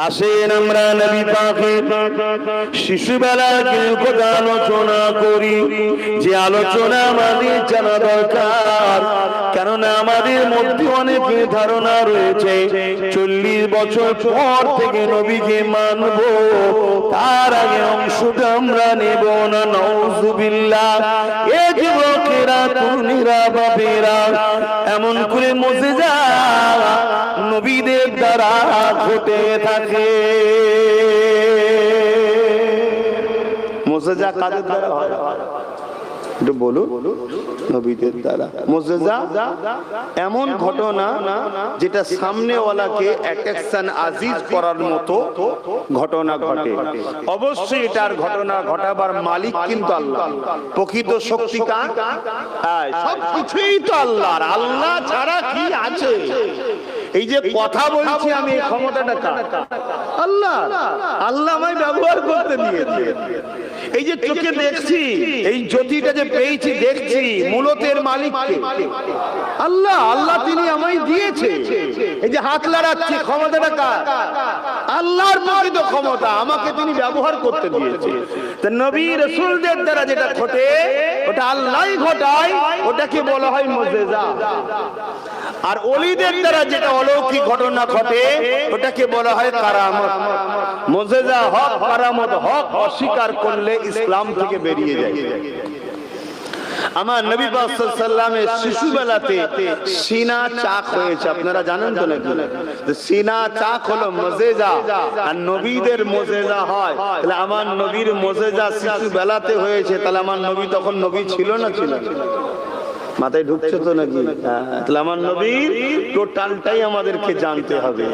আসেন আমরা নবী পাকের শিশুবেলার কথা আলোচনা করি, যে আলোচনা আমাদের জানা দরকার। কেননা আমাদের মধ্যে অনেক ধারণা রয়েছে 40 বছর পর থেকে নবীকে মানব, তার আগে অংশটা আমরা নেব না। নাউযুবিল্লাহ। এ যুবকেরা, তরুণীরা, বাপেরা, এমন করে মুজিজা নবীদের দ্বারা ঘটে থাকে। মুজিজা কাদের দ্বারা হয়? একটু বলুন। নবীদের দ্বারা। মুজিজা এমন ঘটনা যেটা সামনেওয়ালাকে অ্যাট্রাকশন আজিজ করার মতো ঘটনা ঘটে। অবশ্যই এটার ঘটনা ঘটাবার মালিক কিন্তু আল্লাহ। প্রকৃত শক্তি কার? সবকিছুই তো আল্লাহর। আল্লাহ ছাড়া কি আছে? এই যে কথা বলছি আমি, এই ক্ষমতাটা কার? আল্লাহ। আল্লাহ আমায় ব্যবহার করতে দিয়েছে। এই যে চোখে দেখছি, এই জ্যোতিটা যে পেয়েছি দেখছি, মূলত এর মালিক কে? আল্লাহ। আল্লাহ তিনি আমায় দিয়েছে। এই যে হাত লাড়াচ্ছি, ক্ষমতাটা কার? আল্লাহর প্রকৃত ক্ষমতা, আমাকে তিনি ব্যবহার করতে দিয়েছে। তো নবী রাসূলদের দ্বারা যেটা ঘটে ওটা আল্লাহই ঘটায়, ওটাকে বলা হয় মুজিজা। আর ওলিদের দ্বারা যেটা অলৌকিক ঘটনা ঘটে ওটাকে বলা হয় কারামত। মুজিজা হক, কারামত হক, অস্বীকার করলে ইসলাম থেকে বেরিয়ে যায়। আমার নবী পাক সাল্লাল্লাহু আলাইহি ওয়াসাল্লামের শিশুবেলাতে সিনা চাক হয়েছে, আপনারা জানেন তো নাকি? সিনা চাক হলো মুজিজা, আর নবীদের মুজিজা হয়। তাহলে আমার নবীর মুজিজা শিশুবেলাতে হয়েছে, তাহলে আমার নবী তখন নবী ছিল না ছিল? মাথায় ঢুকছে তো নাকি? তাহলে আমার নবীর টোটালটাই আমাদেরকে জানতে হবে।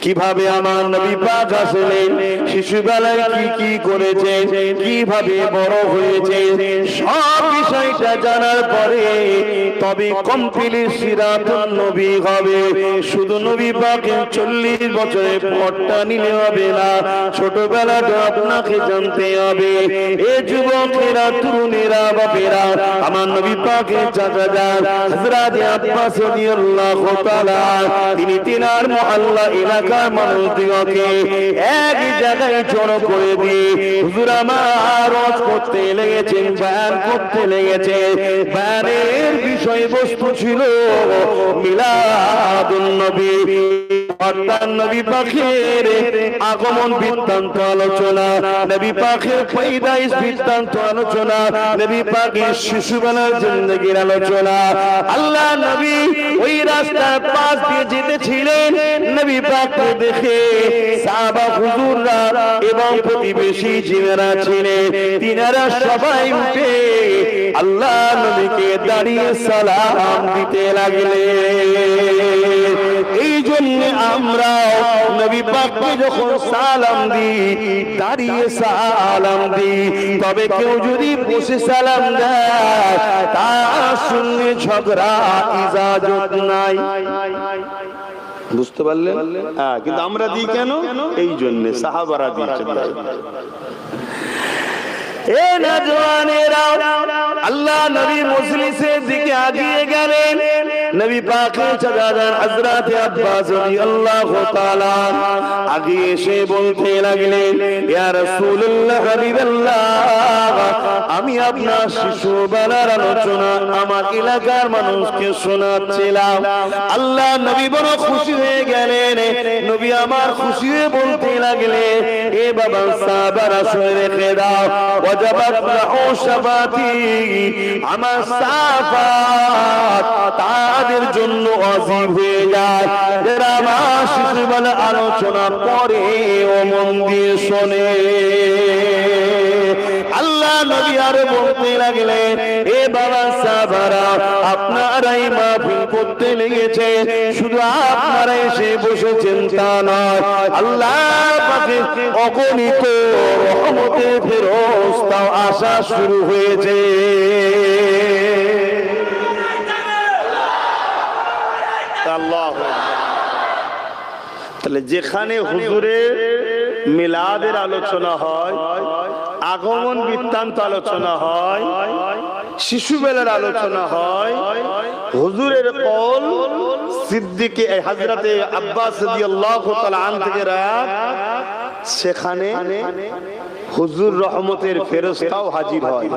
কিভাবে আমার নবী পাক আসলেন, শিশুবেলায় কি কি করেছে, কিভাবে বড় হয়েছে, সব বিষয়টা জানার পরে তবে কমপ্লিট সিরাতুন নবী হবে। শুধু নবী পাকের 40 বছরের পরটা নিলে হবে না, ছোটবেলাটা আপনাকে জানতে হবে। এ যুবকেরা, তরুণীরা, বাপেরা, আমার নবী পাকের চাচা হযরত আব্বাস রাদিয়াল্লাহু তাআলা, তিনি তিনার মহল্লা এলাকার মানুষদিগকে এক জায়গায় জড়ো করে দিয়ে হুজুর আমার ওয়াজ করতে লেগেছেন, বয়ান করতে লেগেছে। বয়ানের বিষয়বস্তু ছিল মিলাদুন নবী, অর্থাৎ নবী পাকের আগমন বৃত্তান্ত আলোচনা, নবী পাকের পয়দাইশ বৃত্তান্ত আলোচনা, নবী পাকের শিশুবেলার জিন্দেগির আলোচনা। আল্লাহ নবী ওই রাস্তার পাশ দিয়ে যেতেছিলেন, নবী পাককে দেখে সাহাবা হুজুররা এবং প্রতিবেশী যারা ছিলেন তিনারা সবাই উঠে আল্লাহ নবীকে দাঁড়িয়ে সালাম দিতে লাগলেন। এই জন্য আমরা নবী পাককে যখন সালাম দিই, দাঁড়িয়ে সালাম দিই। তবে কেউ যদি বসে সালাম দেয় তার সঙ্গে ঝগড়া ইজাজত নাই। বুঝতে পারলেন? কিন্তু আমরা দিই কেন? এই জন্য সাহাবারা দিয়েছেন। এ নওজওয়ানেরা, আল্লাহ নবী মজলিসের দিকে আগিয়ে গেলেন। নবী পাকের চাচা হযরত আব্বাস রাদিয়াল্লাহু তাআলা আগে এসে বলতে লাগলেন, ইয়া রাসূলুল্লাহ, হাবিবাল্লাহ, আমি আপনার শিশুবেলার আলোচনা আমার এলাকার মানুষকে শোনাচ্ছিলাম। আল্লাহ নবী বড় খুশি হয়ে গেলেন। নবী আমার খুশি হয়ে বলতে লাগলেন, এ বাবা সাহাবারা শুনে রেখে দাও, ওয়াজাবাত লাহু শাফাতি, আমার শাফাত তাদের জন্য ওয়াজিব হয়ে যায় যারা আমার শিশুবেলার আলোচনা পড়ে ও মন দিয়ে শোনে। আল্লাহ নবী আর বলতে লাগলেন, এ বাবা সাহাবারা, আপনারাই মাহফিল করতে লেগেছে, শুধু আপনারা এসে বসেছেন তা নয়, আল্লাহ পাকের অগণিত রহমতের ফেরেশতা আসা শুরু হয়েছে। তাহলে যেখানে হুজুরের মিলাদের আলোচনা হয়, আগমন বৃত্তান্ত আলোচনা হয়, শিশুবেলার আলোচনা হয়, হুজুরের কওল সিদ্দিকে হযরতে আব্বাস রাদিয়াল্লাহু তাআলা আনহু থেকে রায়াত, সেখানে হুজুর রহমতের ফেরেশতাও হাজির হয়।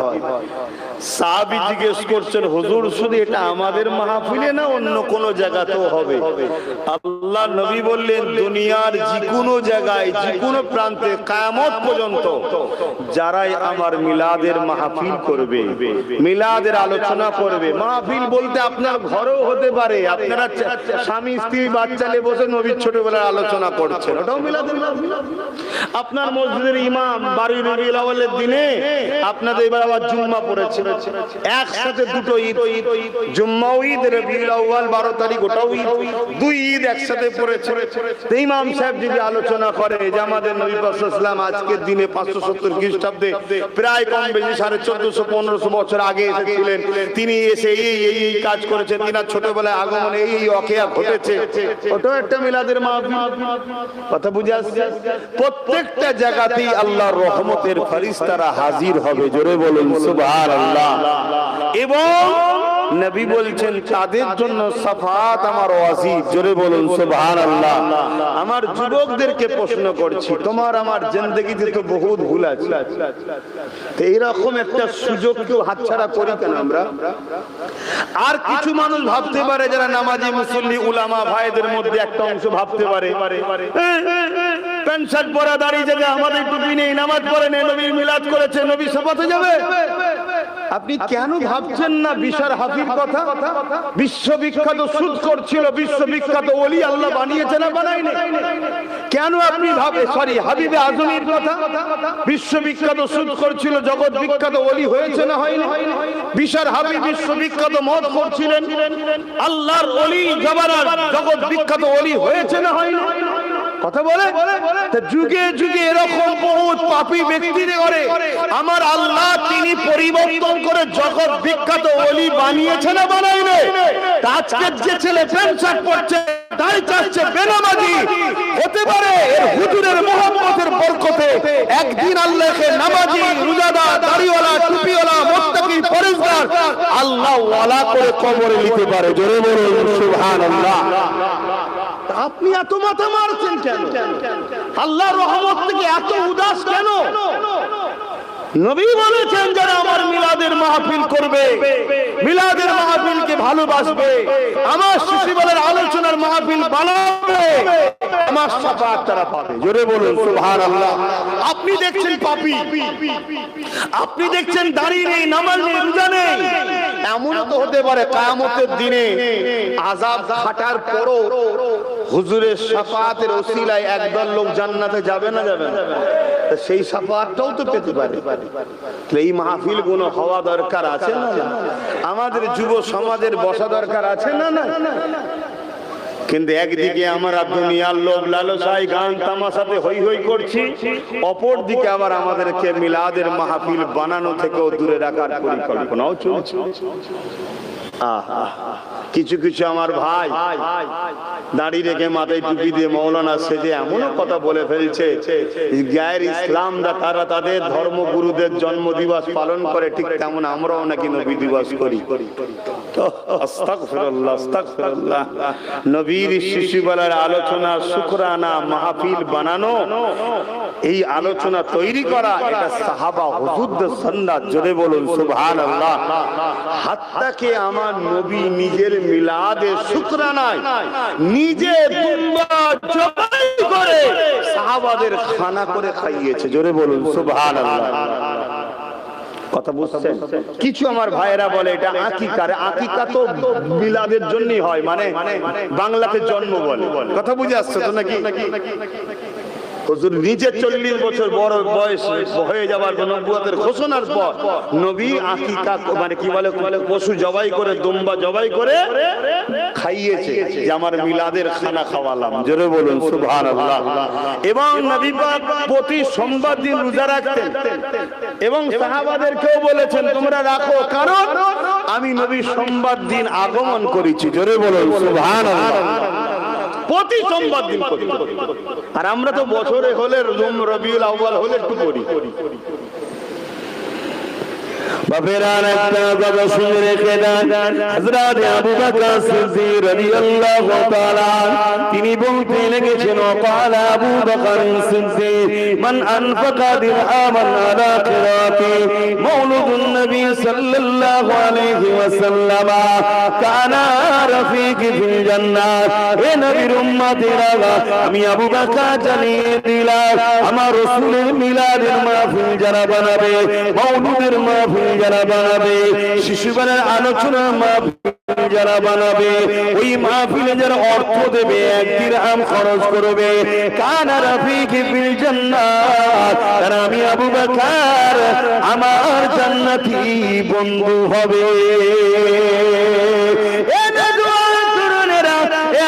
সাহাবী জিজ্ঞেস করছেন, হুজুর শুধু এটা আমাদের মাহফিলে না অন্য কোন জায়গাতেও হবে? আল্লাহ নবী বললেন, দুনিয়ার যে কোনো জায়গায় যে কোনো প্রান্তে কিয়ামত পর্যন্ত যারাই আমার মিলাদের মাহফিল করবে, মিলাদের আলোচনা করবে, মাহফিল বলতে আপনার ঘরেও হতে পারে, আপনারা স্বামী স্ত্রী বাচ্চা নিয়ে বসে নবীর ছোটবেলার আলোচনা করছেন, ওটাও মিলাদের মাহফিল। আপনার মসজিদের ইমাম বাড়ির রবিউল আউয়ালের দিনে আপনাদের এবার আবার জুম্মা পড়েছে, একসাথে দুটো ঈদ, জুম্মাও ঈদ, রবিউল আউয়াল 12 তারিখ ওটাও ঈদ, দুই ঈদ একসাথে পড়েছে। ইমাম সাহেব যদি আলোচনা করে যে আমাদের নবী পাক সাল্লাল্লাহু আলাইহি ওয়াসাল্লাম আজকের দিনে 570 খ্রিস্টাব্দে প্রায় কম বেশি 1450-1500 বছর আগে এসেছিলেন, তিনি এসে এই কাজ করেছেন, তিনার ছোটবেলায় আগমনে এই ওয়াকিয়া ঘটেছে, ওটাও একটা মিলাদের মাহফিল। কথা বুঝে আসছে? প্রত্যেকটা জায়গাতেই আল্লাহর রহমতের ফেরেশতারা হাজির হবে, জোরে বলুন সুবহানাল্লাহ। এবং নবী বলছেন তাদের জন্য শাফাত আমার ওয়াজিব, জোরে বলুন সুবহানাল্লাহ। আমার যুবকদেরকে প্রশ্ন করছি, তোমার আমার জিন্দেগিতে তো বহুত ভুল আছে, তো এইরকম একটা সুযোগ কেউ হাতছাড়া করি কেন আমরা? আর কিছু মানুষ ভাবতে পারে, যারা নামাজি মুসল্লি উলামা ভাইদের মধ্যে একটা অংশ ভাবতে পারে, প্যান্ট শার্ট পরা, দাঁড়িয়ে যাবে, আমাদের টুপি নেই, নামাজ পড়ে নেই, নবীর মিলাদ করেছে, নবী শাফাতে যাবে। আপনি কেন ভাবছেন না বিশার হাফির কথা? বিশ্ববিখ্যাত সুদখোর ছিল, বিশ্ববিখ্যাত ওলি আল্লাহ বানিয়েছে না বানায়নি? কেন আপনি হাবিবে আজমির কথা? বিশ্ববিখ্যাত সুদখোর ছিল, জগৎ বিখ্যাত ওলি হয়েছে না হয়নি? বিশার হাবিব বিশ্ববিখ্যাত মদখোর ছিলেন, আল্লাহর ওলি জবানার জগৎ বিখ্যাত ওলি হয়েছে না হয়নি? কথা বলে যুগে যুগে এরকম বহুত পাপী ব্যক্তি করে আমার আল্লাহ তিনি পরিবর্তন করে জগৎ বিখ্যাত ওলি বানিয়েছে না বানায়নি? আজকে যে ছেলে প্যান্ট শার্ট পরছে তাই চাচ্ছে বেনামাজি হতে পারে, এর হুজুরের মুহাম্মদের বরকতে একদিন আল্লাহকে নামাজি, রোজাদার, দাড়িওয়ালা, টুপিওয়ালা, মুত্তাকি, পরেজগার আল্লাহ ওয়ালা করে কবরে নিতে পারে, জোরে বলুন সুবহানাল্লাহ। আপনি এত মাথা মারছেন কেন? আল্লাহর রহমত থেকে এত উদাস কেন? নবী বলেছেন যারা আমার মিলাদের মাহফিল করবে, মিলাদের মাহফিলকে ভালোবাসবে, আমার শিশুবেলার আলোচনার মাহফিল বানাবে, আমার শাফাত তারা পাবে, জোরে বলুন সুবহানাল্লাহ। আপনি দেখছেন পাপী, আপনি দেখছেন দাঁড়িয়ে নেই, নামাজ নেই, রোজা নেই, এমন তো হতে পারে কিয়ামতের দিনে আযাব খাটার পরও হুজুরের শাফাতের ওসিলায় একদল লোক জান্নাতে যাবে না যাবে না? সেই শাফাতটাও তো পেতে পারে। এই মাহফিল গুলো হওয়া দরকার আছে না? আমাদের যুব সমাজের বসা দরকার আছে না? না। কিন্তু একদিকে আমরা দুনিয়ার লোভ লালসায় গান তামাশাতে হই হই করছি, অপর দিকে আবার আমাদেরকে মিলাদের মাহফিল বানানো থেকেও দূরে রাখার পরিকল্পনাও চলছে। কিছু কিছু আমার ভাই দাঁড়িয়ে রেখে মাথায় টুপি দিয়ে মৌলানা সেজে এমনও কথা বলে ফেলছে, গায়ের ইসলাম দা তারা তাদের ধর্মগুরুদের জন্ম দিবস পালন করে, ঠিক তেমন আমরাও নাকি নবী দিবস করি। আস্তাগফিরুল্লাহ, আস্তাগফিরুল্লাহ। নবীর শিশুবেলার আলোচনা, শুকরানা মাহফিল বানানো, এই আলোচনা তৈরি করা, এটা সাহাবা হুজুরদের সুন্নাত, জোরে বলুন সুবহানাল্লাহ। হাত্তাকে আমার নবী নিজের মিলাদে শুকরানায় নিজে দুম্বা জবাই করে সাহাবাদের খানা করে খাইয়েছে, জোরে বলুন সুবহানাল্লাহ। কথা বুঝছেন? কিছু আমার ভাইয়েরা বলে এটা আকিকা, আকিকা তো মিলাদের জন্যই হয়, মানে বাংলাতে জন্ম বলে। কথা বুঝে আসছে তো নাকি? হুজুর নিজে 40 বছর বড় বয়স হয়ে যাবার নবুয়তের ঘোষণার পর নবী আকিকা মানে কি বলে পশু জবাই করে, দুম্বা জবাই করে খাইয়েছে, যে আমার মিলাদের খানা খাওয়ালাম, জোরে বলুন সুবহানাল্লাহ। এবং নবী পাক প্রতি সোমবার দিন রোজা রাখতেন এবং সাহাবাদেরকেও বলেছেন তোমরা রাখো, কারণ আমি নবী সোমবার দিন আগমন করেছি, জোরে বলুন সুবহানাল্লাহ। প্রতি সোমবার দিন করি। আর আমরা তো বছরে হলে রবিউল আউয়াল হলে একটু করি। বাপেরান একটা কথা শুনে রেখে দেন, হযরত আবু বকর সিদ্দিক রাদিয়াল্লাহু তাআলা তিনি বলতে লেগেছেন, ক্বালা আবু বকর সিদ্দিক মান আনফাকা দিরহামান আলা খিরাতি মাওলুদুন নবী সাল্লাল্লাহু আলাইহি ওয়াসাল্লাম কানা রাফিকি ফিল জান্নাত। হে নবীর উম্মতেরা, আমি আবু বকর জানিয়ে দিলাম, আমার রাসূলের মিলাদের মাহফিল যারা বানাবে, মাওলুদের মাহফিল যারা বানাবে, শিশুবেলার আলোচনা মাহফিল যারা বানাবে, ওই মাহফিলে যারা অর্থ দেবে, 1 দিরহাম খরচ করবে, কানা রাফিকি ফিল জান্নাত, তারা আমি আবু বকর আমার জান্নাতি বন্ধু হবে।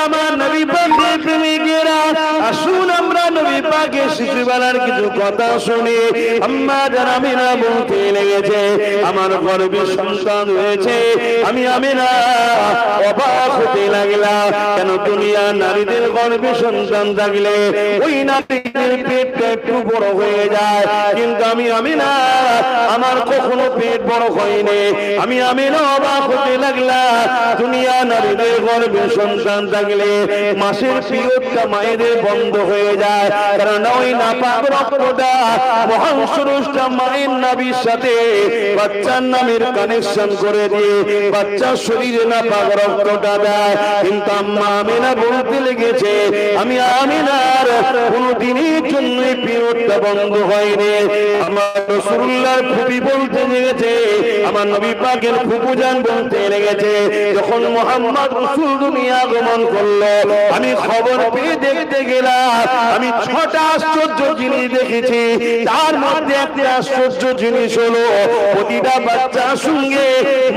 আমার নবী পাকের প্রেমিকেরা, আসুন আমরা নবী পাকের শিশুবেলার কিছু কথা শুনি। আম্মা জান আমিনা বলতে লেগেছে, আমার গর্ভে সন্তান হয়েছে, আমি আমিনা অবাক হতে লাগলাম। কেন দুনিয়া নারীদের গর্ভে সন্তান থাকলে ওই নারীদের পেটটা একটু বড় হয়ে যায়, কিন্তু আমি আমিনা আমার কখনো পেট বড় হয়নি। আমি আমিনা অবাক হতে লাগলাম, দুনিয়া নারীদের গর্ভে সন্তান থাকলে মাসের পিরিয়ডটা মায়েদের বন্ধ হয়ে যায়, কারণ ওই নাপাক রক্তটা মহান সুরুষটা মায়ের নাভির সাথে বাচ্চার নামের কানেকশন করে দিয়ে বাচ্চার শরীরে নাপাক রক্তটা দেয়। কিন্তু আম্মা আমিনা বলতে লেগেছে, আমি আমিনার কোনদিনের জন্য পিরিয়ডটা বন্ধ হয়নি। আমার রাসূলুল্লাহর ফুপি বলতে লেগেছে, আমার নবী পাকের ফুপুজান বলতে লেগেছে, যখন মুহাম্মদ রাসূল দুনিয়া আগমন করলো, আমি খবর পেয়ে দেখতে গেলাম, আমি 6টা আশ্চর্য জিনিস দেখেছি। তার মধ্যে একটা আশ্চর্য জিনিস হলো, প্রতিটা বাচ্চার সঙ্গে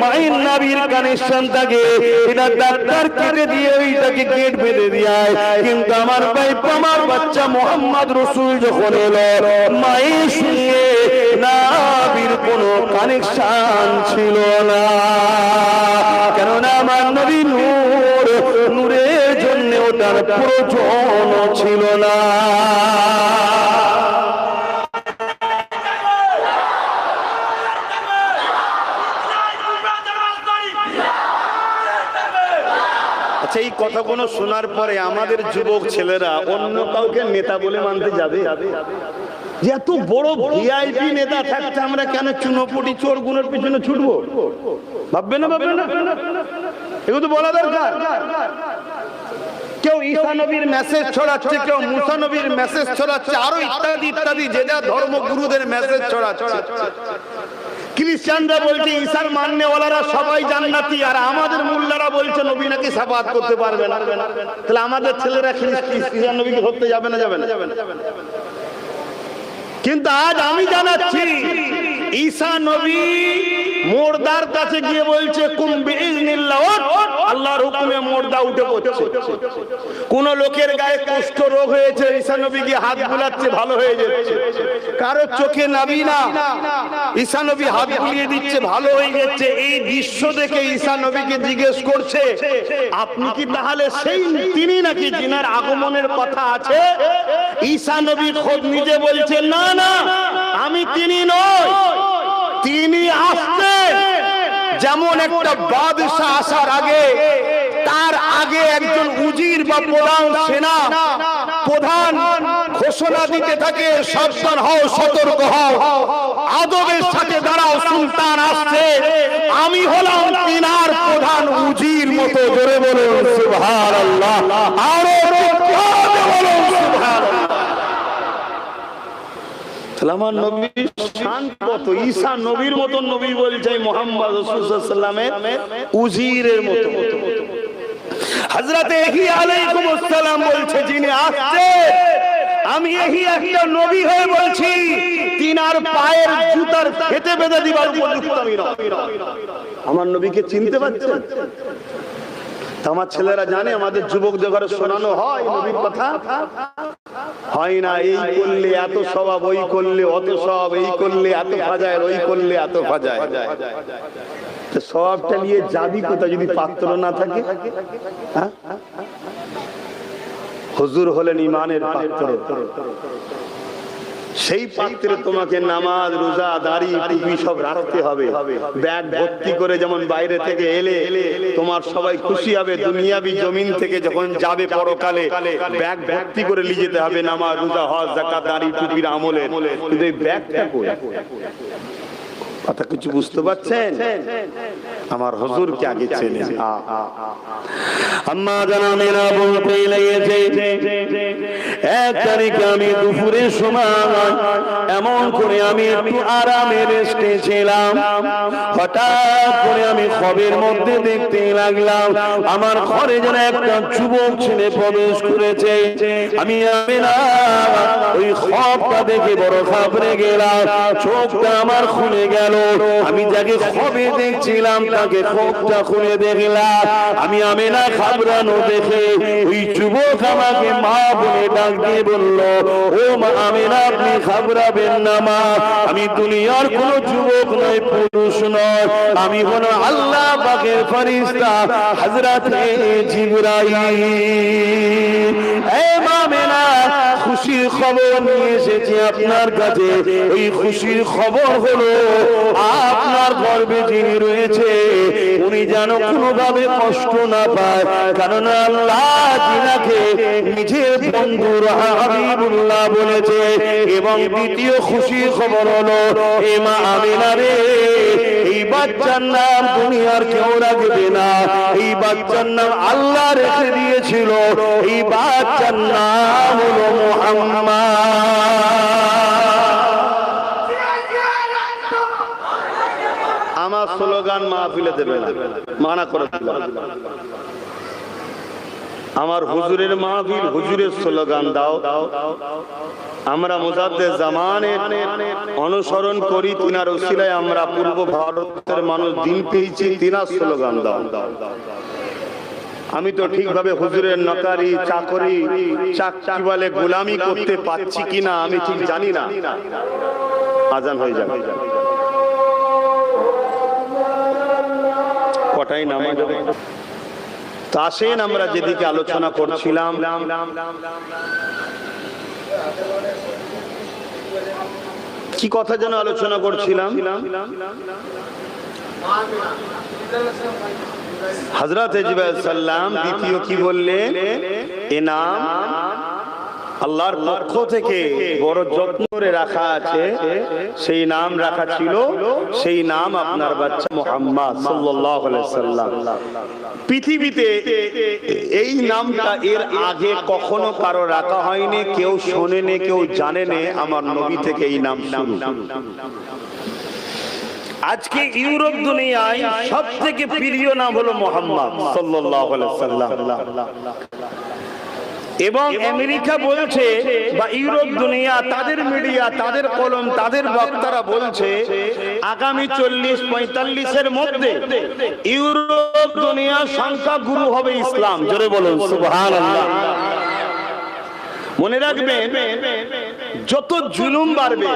মায়ের নাভির কানেকশন থাকে, এটা ডাক্তার কেটে দিয়ে ওইটাকে গেট বেঁধে দেয়। কিন্তু আমার ভাই, আমার বাচ্চা মুহাম্মদ রাসূল যখন এলো, মায়ের সঙ্গে নাভির কোনো কানেকশন ছিল না, কেননা আমার নবী নূর, নূরের জন্য ওটার প্রয়োজন ছিল না। আচ্ছা, এই কথাগুলো শোনার পরে আমাদের যুবক ছেলেরা অন্য কাউকে নেতা বলে মানতে যাবে? যে এত বড় ভিআইপি নেতা থাকতে আমরা কেন চুনোপুটি চোর গুণের পিছনে ছুটবো? ভাববে না? ভাববে না? এগুলো তো বলা দরকার। কেউ ঈসা নবীর মেসেজ ছড়াচ্ছে, কেউ মুসা নবীর মেসেজ ছড়াচ্ছে, আরো ইত্যাদি ইত্যাদি, যে যা ধর্মগুরুদের মেসেজ ছড়াচ্ছে। খ্রিস্টানরা বলছে ঈসার মাননেওয়ালারা সবাই জান্নাতি, আর আমাদের মোল্লারা বলছে নবী নাকি শাফাআত করতে পারবে না। তাহলে আমাদের ছেলেরা খ্রিস্টান নবীকে ধরতে যাবে না? যাবে না? কিন্তু আজ আমি জানাচ্ছি, ঈসা নবী মুর্দার কাছে গিয়ে বলছে কুম বিইজনিল্লাহ, আল্লাহর হুকুমে মুর্দা উঠে পড়ছে। কোন লোকের গায়ে কুষ্ঠ রোগ হয়েছে, ঈসা নবী গিয়ে হাত বুলাচ্ছে, ভালো হয়ে যাচ্ছে। কারো চোখে নাবি না, ঈসা নবী হাত বুলিয়ে দিচ্ছে, ভালো হয়ে যাচ্ছে। এই দৃশ্য দেখে ঈসা নবীকে জিজ্ঞেস করছে, আপনি কি তাহলে সেই তিনি নাকি যিনার আগমনের কথা আছে? ঈসা নবী খোদ নিজে বলছেন, না না, আমি তিনি নই, তিনি আসছেন। যেমন একটা বাদশা আসার আগে, তার আগে একজন উজির বা প্রধান সেনা প্রধান ঘোষণা দিতে থাকে, সাবধান হও, সতর্ক হও, আদবের সাথে দাঁড়াও, সুলতান আসছে। আমি হলাম তিনার প্রধান উজির মতো। জোরে বলুন সুবহানাল্লাহ, আরো জোরে বলুন সুবহানাল্লাহ। আমার নবীর শান কত! ঈসা নবীর মতন নবী বলছে মুহাম্মদ রাসূলুল্লাহ সাল্লাল্লাহু আলাইহি ওয়াসাল্লামের উজিরের মতো। হযরত ইহিয়া আলাইহিস সালাম বলছে, যিনি আসছে, আমি এই একটা নবী হয়ে বলছি, তিনার পায়ের জুতার ফেটে বেঁধে দিবার উপযুক্ত আমি না। আমার নবীকে চিনতে পারছেন? আমার ছেলেরা জানে, আমাদের যুবকদের ঘরে শোনানো হয় নবীর কথা, হয় না? এই করলে এত স্বভাব, ওই করলে অত স্বভাব, এই করলে এত ফাজায়, ওই করলে এত ফাজায়। স্বভাবটা নিয়ে যাবি কোথায় যদি পাত্র না থাকে? হুজুর হলেন ইমানের পাত্র। সেই পাত্রে তোমাকে নামাজ রোজা দাড়ি টুপি সব রাখতে হবে। ব্যাগ ভর্তি করে যেমন বাইরে থেকে এলে তোমার সবাই খুশি হবে, দুনিয়াবি জমিন থেকে যখন যাবে পরকালে ব্যাগ ভর্তি করে নিয়ে যেতে হবে নামাজ রোজা হজ যাকাত দাড়ি টুপির আমলে। কিন্তু এই ব্যাগটা কই? কথা কিছু বুঝতে পারছেন? আমার হুজুরকে আগে চেনেন। আম্মা জানামেরা বলতে লেগেছে, এক তারিখে আমি দুপুরের সময় এমন করে আমি একটু আরামে রেস্টে ছিলাম, হঠাৎ করে আমি খবের মধ্যে দেখতে লাগলাম আমার ঘরে যেন একটা যুবক ছেলে প্রবেশ করেছে। আমি না ওই খবটা দেখে বড় ঘাবড়ে গেলাম, চোখটা আমার খুলে গেল। আমি যাকে খবে দেখছিলাম তাকে খোপটা খুলে দেখলাম। আমি না ঘাবড়ানো দেখে ওই যুবক আমাকে মা বলে ডাক দিয়ে বলল, ও মা আমেনা, আপনি ঘাবড়াবেন না মা, আমি দুনিয়ার কোন যুবক নয়, পুরুষ নয়, আমি হলো আল্লাহ পাকের ফেরেশতা হযরতে জিবরাইল। এ মা আমেনা, খুশির খবর নিয়ে এসেছি আপনার কাছে। ওই খুশির খবর হলো আপনার গর্ভে যিনি রয়েছে উনি যেন কোনোভাবে কষ্ট না পায়, কারণ আল্লাহ যিনাকে নিজের বন্ধুর হাবিবুল্লাহ বলেছে। এবং দ্বিতীয় খুশির খবর হলো, এ মা আমিনা রে, এই বাচ্চার নাম দুনিয়ার কেউ রাখবে না, এই বাচ্চার নাম আল্লাহ রেখে দিয়েছিল, এই বাচ্চার নাম হলো মুহাম্মদ। আমার স্লোগান মাহফিলে দেবে না, মানা করে দিলাম। আমার হুজুরের মাহফিল, হুজুরের স্লোগান দাও। আমরা মুজাদ্দেদ জামানের অনুসরণ করি, তিনার উসিলায় আমরা পূর্ব ভারতের মানুষ দিন পেয়েছি, তিনার স্লোগান দাও। আমি তো ঠিকভাবে হুজুরের নকারি চাকরি চাকরি বলে গোলামি করতে পাচ্ছি কিনা আমি ঠিক জানি না। আজান হয়ে যাবে, কটাই নামাজ হবে। তা আসেন আমরা যেদিকে আলোচনা করছিলাম, কি কথা যেন আলোচনা করছিলাম। হযরত জিবরাইল সাল্লাম দ্বিতীয় কি বললেন? এনাম আল্লাহর পক্ষ থেকে বড় যত্ন করে রাখা আছে, সেই নাম রাখা ছিল, সেই নাম আপনার বাচ্চা মুহাম্মদ সাল্লাল্লাহু আলাইহি ওয়াসাল্লাম। পৃথিবীতে এই নামটা এর আগে কখনো কারো রাখা হয়নি, কেউ শোনেনি, কেউ জানেনি, আমার নবী থেকে এই নাম শুরু। আজকে ইউরোপ দুনিয়ায় সবথেকে প্রিয় নাম হলো মুহাম্মদ সাল্লাল্লাহু আলাইহি ওয়াসাল্লাম। এবং আমেরিকা বলছে বা ইউরোপ দুনিয়া, তাদের মিডিয়া, তাদের কলম, তাদের বক্তারা বলছে আগামী 40-45 মধ্যে ইউরোপ দুনিয়ার সংখ্যা গুরু হবে ইসলাম। জোরে বলুন সুবহানাল্লাহ। মনে রাখবেন, যত জুলুম বাড়বে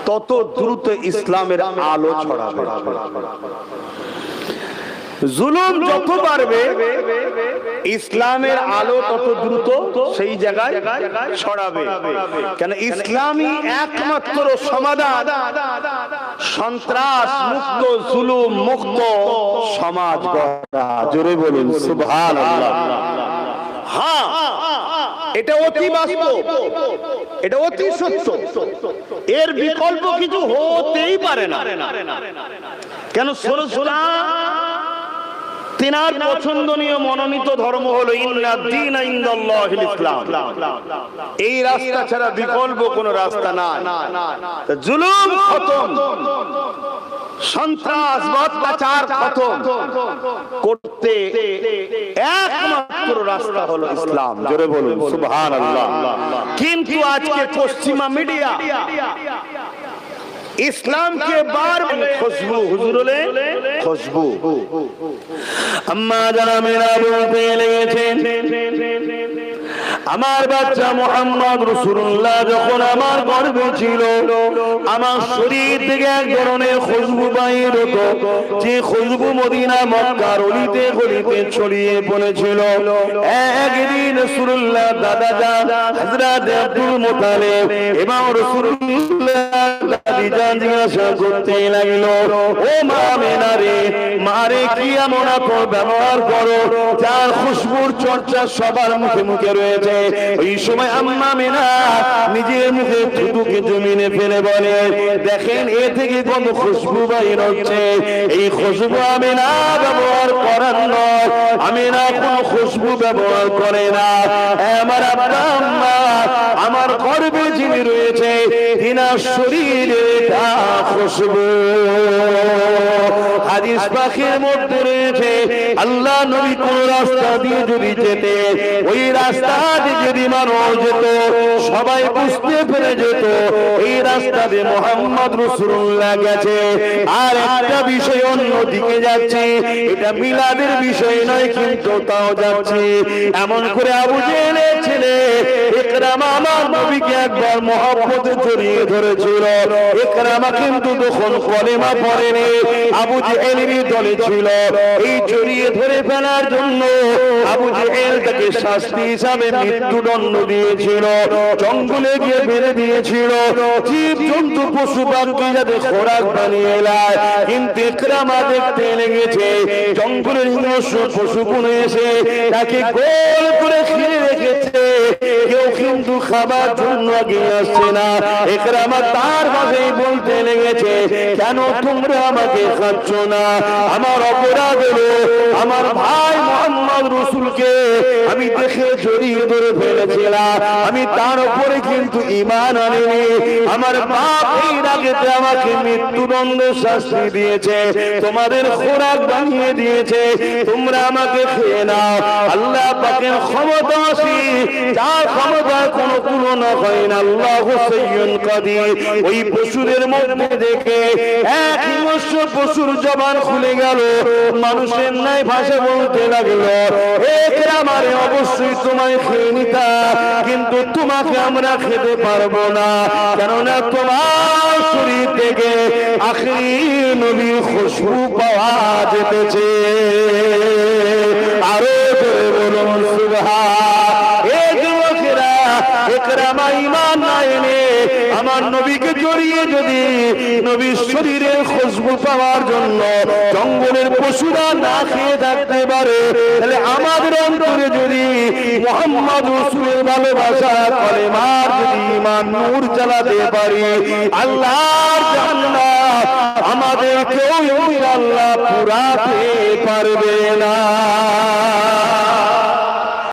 তত দ্রুত ইসলামের আলো ছড়াবে। জুলুম যত বাড়বে ইসলামের আলো তত দ্রুত সেই জায়গায় ছড়াবে। কেন ইসলামই একমাত্র সমাধান সন্ত্রাস মুক্ত, জুলুম মুক্ত সমাজ গড়া। জোরে বলুন সুবহানাল্লাহ। হ্যাঁ, এটা অতি বাস্তব, এটা অতি সত্য, এর বিকল্প কিছু হতেই পারে না। কেন সরসরা তিনার পছন্দনীয় মনোনীত ধর্ম হলো ইন্নাদ-দীনা ইনদাল্লাহিল ইসলাম। এই রাস্তা ছাড়া বিকল্প কোনো রাস্তা নাই। জুলুম খতম, সন্ত্রাস অত্যাচার খতম করতে একমাত্র রাস্তা হলো ইসলাম। জোরে বলুন সুবহানাল্লাহ। কিন্তু আজকে পশ্চিমা মিডিয়া ইসলাম के बार खुशबू, हुजूर ले खुशबू। अम्मा जाना मेरा बोलते लेगেছেন, আমার বাচ্চা মুহাম্মদ রাসূলুল্লাহ যখন আমার গর্ভে ছিল, আমার শরীর থেকে এক ধরনের খুশবু বাইর হতো, যে খুশবু মদিনা মক্কার অলিতে গলিতে ছড়িয়ে পড়েছিল। একদিন রাসূলুল্লাহ দাদা জান হযরত আব্দুল মুত্তালিব এবং রাসূলুল্লাহ দাদি জান জিজ্ঞাসা করতে লাগলো, ও মা আমিনা রে, মারে কি এমন আতর ব্যবহার করো যার খুশবুর চর্চা সবার মুখে মুখে রয়েছে? ওই সময় আম্মা আমিনা নিজের মুখে থুতুকে জমিনে ফেলে বলে, দেখেন এ থেকে কত খুশবু বাইর হচ্ছে, এই খুশবু আমিনা ব্যবহার করার নয়, আমিনা কোন খুশবু ব্যবহার করে না। আমার আব্বা আম্মা আমার গর্ভে যিনি রয়েছে তিনার শরীরে তা খুশবু। হাদিস পাকের মধ্যে রয়েছে আল্লাহ নবী কোন রাস্তা দিয়ে যদি যেতে, ওই রাস্তা দিয়ে যদি মানুষ যেত সবাই বুঝতে পেরে যেত এই রাস্তা দিয়ে মুহাম্মদ রাসূলুল্লাহ গেছে। আর একটা বিষয় অন্য দিকে যাচ্ছে, এটা মিলাদের বিষয় নয়, কিন্তু তাও যাচ্ছে। এমন করে আবু জেহেলের ছেলে ইকরামা আমার নবীকে একবার মহব্বতে জড়িয়ে ধরেছিল। ইকরামা কিন্তু তখন কলেমা পড়েনি, আবু জেহেলেরই দলে ছিল। এই জড়িয়ে ধরে ফেলার জন্য আবু জেহেল তাকে শাস্তি হিসাবে মৃত্যুদণ্ড দিয়েছিল, জঙ্গলে গিয়ে মেরে দিয়েছিল, জীব জন্তু পশু পাখি যাতে খোরাক বানিয়ে নেয়। কিন্তু ইকরামা দেখতে লেগেছে জঙ্গলের হিংস্র পশুগুলো এসে তাকে গোল করে ঘিরে রেখেছে, কেউ কিন্তু খাবার জন্য এগিয়ে আসছে না। ইকরামা তার ভাষায় বলতে লেগেছে, কেন তোমরা আমাকে খাচ্ছ না? আমার অপরাধ হলো আমার ভাই মুহাম্মদ রাসূলকে আমি দেখে জড়িয়ে ধরে ফেলেছিলাম, আমি তার উপরে কিন্তু ঈমান আনিনি। আমার বাপ এর আগে আমাকে মৃত্যুদণ্ড শাস্তি দিয়েছে, তোমাদের খোরাক বানিয়ে দিয়েছে, তোমরা আমাকে খেয়ে নাও। আল্লাহ পাকের ক্ষমতা আছে, যার ক্ষমতার কোনো তুলনা হয় না। আল্লাহু সাইয়্যুন কাদির। ওই পশুদের মধ্যে দেখে এক হিংস্র পশুর জবান খুলে গেল, মানুষের ন্যায় ভাষা বলতে লাগলো, ইকরামারে অবশ্যই তোমায় খেয়ে নিতা, কিন্তু তোমাকে আমরা খেতে পারবো না, কেননা তোমার শরীর থেকে আখিরি নবীর খুশবু পাওয়া যেতেছে। আরো জোরে বলুন সুবহান। এই যুবকেরা ইকরামা ঈমান না এনে আমার নবীকে জড়িয়ে যদি নবীর শরীরের খুশবু পাওয়ার জন্য জঙ্গলের পশুরা না খেয়ে থাকতে পারে, তাহলে আমাদের অন্তরে যদি মুহাম্মদ রাসূলের ভালোবাসা কলেমার যদি ঈমান নূর জ্বালাতে পারি, আল্লাহর জান্নাত আমাদের কেউ আল্লাহ পুরাতে পারবে না।